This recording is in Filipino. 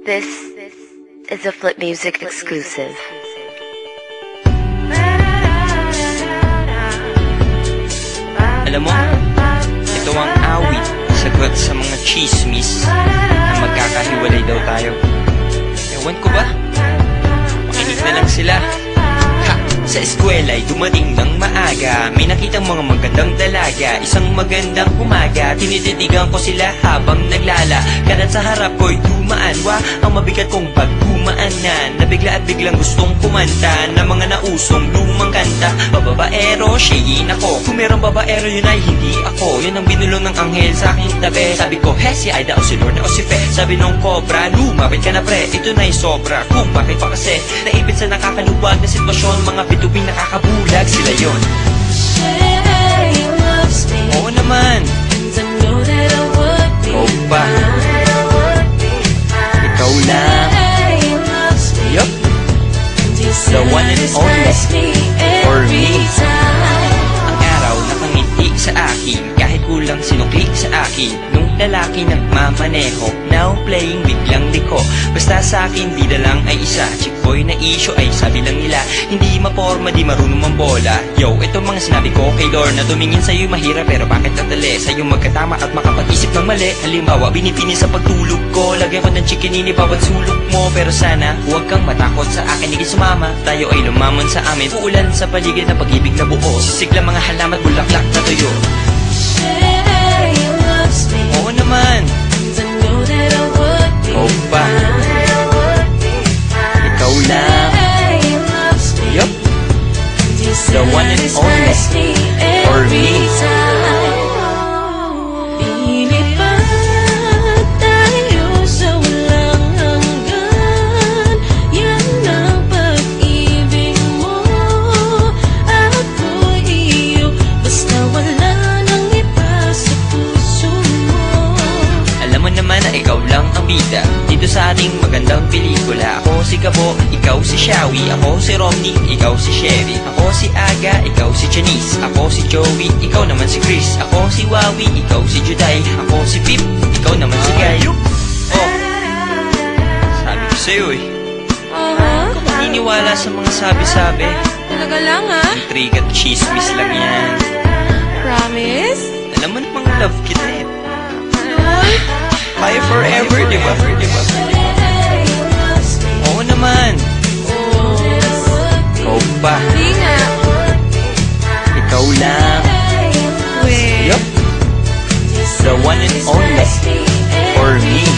This is a Flip Music exclusive. Alam mo, ito ang awit, sagot sa mga chismis na magkakahiwalay daw tayo. Ewan ko ba? Makinig na lang sila. Sa eskwela'y dumating ng maaga, may nakitang mga magandang dalaga. Isang magandang umaga, tinititigan ko sila habang naglala. Kanan sa harap ko'y dumaan, ang mabigat kong pagdumaan na biglang gustong kumanta ng mga nausong lumang kanta. Babaero, shayin ako. Kung merong babaero, yun ay hindi ako. Yun ang binulong ng anghel sa aking tabi. Sabi ko, si Aida o si Lorna o si Fe. Sabi nung cobra, lumapit ka na pre, ito na'y sobra. Kung bakit pa kasi naipit sa nakakaluwag na sitwasyon, mga bituing nakakabulag sila yun. Oo naman. Ikaw ba? Ikaw lang. Yup. The one and only for me. Ang araw nakangiti sa akin, kahit kulang sinukli sa akin. Nung lalaki nagmamaneho, now playing biglang liko. Basta sa akin di na lang ay isa, chick boy na issue ay sabi lang nila, hindi maporma, di marunong mambola. Yo, ito mga sinabi ko kay Lorna, tumingin sa'yo mahirap pero bakit natali? Sa'yo magkatama at makapag-isip ng mali. Halimbawa, binipini sa pagtulog ko, lagyan ko ng chikinini bawat sulok mo. Pero sana, huwag kang matakot sa akin, hindi sumama. Tayo ay lumamon sa amin, uulan sa paligid ng pag-ibig na buo. Sisigla mga halamat, bulaklak na tuyo. Oo naman. Ikaw ba? Ikaw lang. Yup. The one and only for me. Ikaw lang ang bida dito sa ating magandang pelikula. Ako si Gabo, ikaw si Shawi. Ako si Romney, ikaw si Sherry. Ako si Aga, ikaw si Janice. Ako si Joey, ikaw naman si Chris. Ako si Wawi, ikaw si Juday. Ako si Pip, ikaw naman si Guy. Oh, sabi ko sa'yo eh. Huwag ka maniniwala sa mga sabi-sabi. Talaga lang ha? Intriga at chismis lang yan. Promise? Alam mo namang love kita eh. Tayo forever, di ba? Oo naman. Ikaw ba? Hindi nga. Ikaw lang. Wait. Yup. The one and only for me.